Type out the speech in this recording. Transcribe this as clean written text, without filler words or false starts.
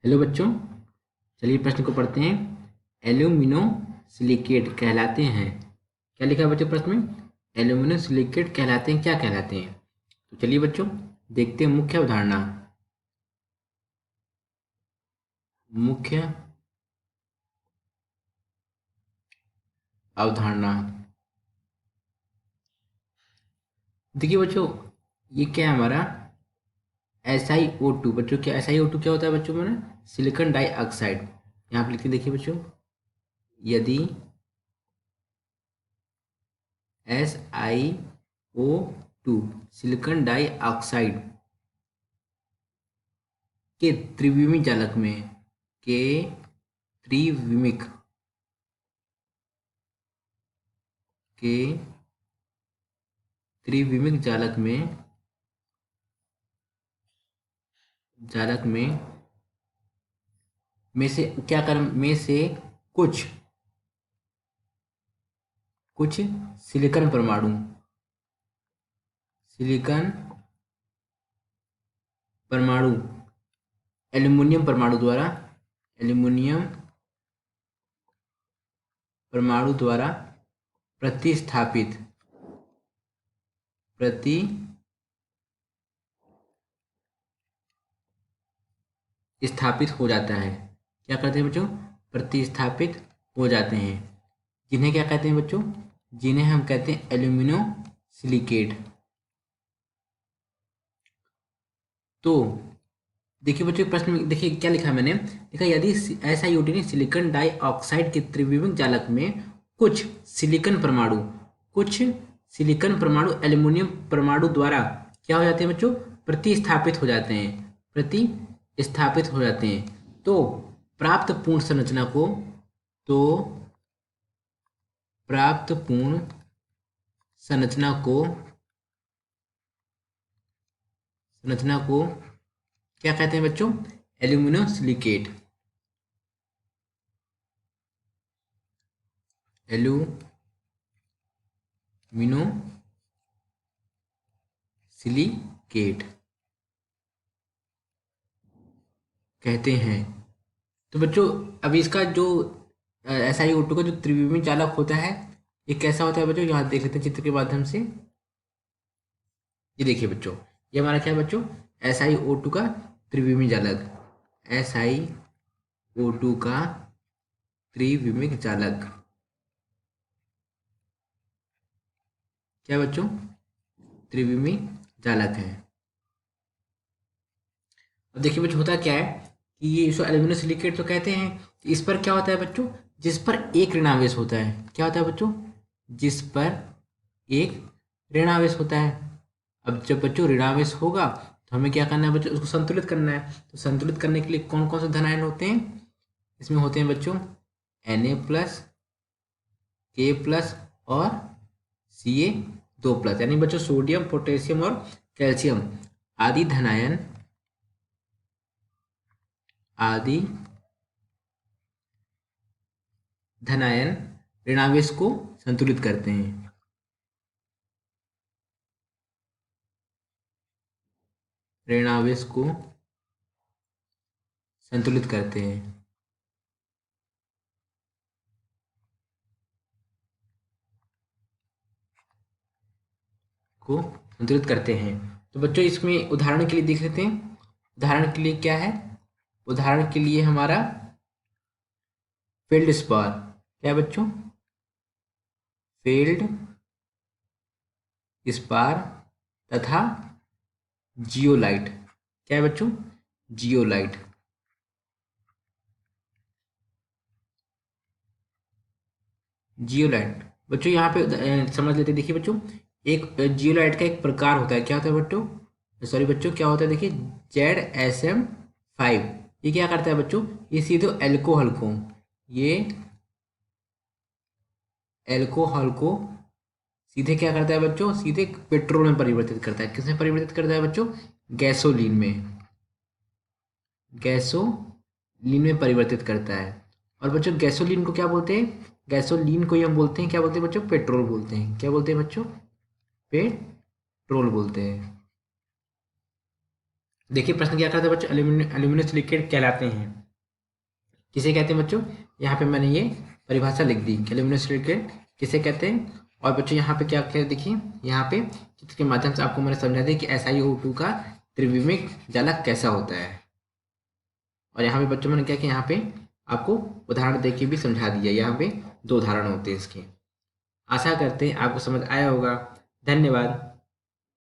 Hello बच्चों, चलिए प्रश्न को पढ़ते हैं। एल्यूमिनो सिलिकेट कहलाते हैं। क्या लिखा है बच्चों प्रश्न में? एल्यूमिनो सिलिकेट कहलाते हैं, क्या कहलाते हैं? तो चलिए बच्चों देखते हैं मुख्य अवधारणा। मुख्य अवधारणा देखिए बच्चों, ये क्या है हमारा SiO2। बच्चों क्या SiO2 क्या होता है बच्चों? मैंने सिलिकॉन डाइऑक्साइड यहाँ पे लिख के देखिए बच्चों। यदि SiO2 सिलिकॉन डाइऑक्साइड के त्रिविमीय जालक में के त्रिविमिक के त्रिविमिक जालक में में से क्या कर में से कुछ कुछ सिलिकॉन परमाणु एल्यूमिनियम परमाणु द्वारा प्रतिस्थापित हो जाता है। क्या करते हैं बच्चों? प्रतिस्थापित हो जाते हैं। जिन्हें क्या कहते हैं बच्चों? जिन्हें हम कहते हैं एल्यूमिनो सिलिकेट। तो देखिए बच्चों प्रश्न में देखिए क्या लिखा है मैंने। देखा यदि SiO2 ने सिलिकॉन डाइऑक्साइड के त्रिविमिक जालक में कुछ कुछ सिलिकॉन परमाणु एल्यूमिनियम परमाणु द्वारा क्या हो जाते हैं बच्चों? प्रतिस्थापित हो जाते हैं। तो प्राप्त पूर्ण संरचना को तो प्राप्त पूर्ण संरचना को क्या कहते हैं बच्चों? Alumino silicate. एल्यूमिनो सिलिकेट कहते हैं। तो बच्चों अभी इसका जो SiO2 का जो त्रिविमीय चालक होता है, ये कैसा होता है बच्चों? यहाँ देख लेते हैं चित्र के माध्यम से। ये देखिए बच्चों, ये हमारा क्या है बच्चों? SiO2 का त्रिविमीय जालक। SiO2 का त्रिविमिक जालक क्या बच्चों? त्रिविमीय जालक है। अब देखिए बच्चों होता क्या है कि ये इसको एल्यूमिनियम सिलिकेट तो कहते हैं। इस पर क्या होता है बच्चों? जिस पर एक ऋणावेश होता है। क्या होता है बच्चों? जिस पर एक ऋणावेश होता है। अब जब बच्चों ऋणावेश होगा तो हमें क्या करना है बच्चों? उसको संतुलित करना है। तो संतुलित करने के लिए कौन कौन से धन आयन होते हैं? इसमें होते हैं बच्चों Na+, K+ और Ca2+, यानी बच्चों सोडियम, पोटेशियम और कैल्शियम आदि धनायन ऋणावेश को संतुलित करते हैं। ऋणावेश को संतुलित करते हैं। तो बच्चों इसमें उदाहरण के लिए देख लेते हैं। उदाहरण के लिए क्या है? उदाहरण के लिए हमारा फील्ड स्पार क्या है बच्चों? फील्ड स्पार तथा जियोलाइट क्या है बच्चों? जियोलाइट। बच्चों यहाँ पे समझ लेते हैं। देखिए बच्चों, एक जियोलाइट का एक प्रकार होता है। क्या होता है बच्चों? सॉरी बच्चों, क्या होता है? देखिए ZSM5। ये क्या करता है बच्चों? ये सीधे एल्कोहल को सीधे क्या करता है बच्चों? सीधे पेट्रोल में परिवर्तित करता है। किसमें परिवर्तित करता है बच्चों? गैसोलीन में परिवर्तित करता है। और बच्चों गैसोलीन को क्या बोलते हैं? गैसोलीन को ही हम बोलते हैं, क्या बोलते हैं बच्चों? पेट्रोल बोलते हैं। क्या बोलते हैं बच्चों? पेट्रोल बोलते हैं। देखिए प्रश्न क्या करता है बच्चों, एल्यूमिनियम सिलिकेट कहलाते हैं, किसे कहते हैं बच्चों? यहाँ पे मैंने ये परिभाषा लिख दी कि एल्यूमिनियम सिलिकेट किसे कहते हैं। और बच्चों यहाँ पे क्या क्या देखिए, यहाँ पे चित्र के माध्यम से आपको मैंने समझा दिया कि SiO2 का त्रिविमिक जालक कैसा होता है। और यहाँ पे बच्चों मैंने क्या किया, यहाँ पे आपको उदाहरण दे के भी समझा दिया, यहाँ पे 2 उदाहरण होते हैं इसके। आशा करते हैं आपको समझ आया होगा। धन्यवाद।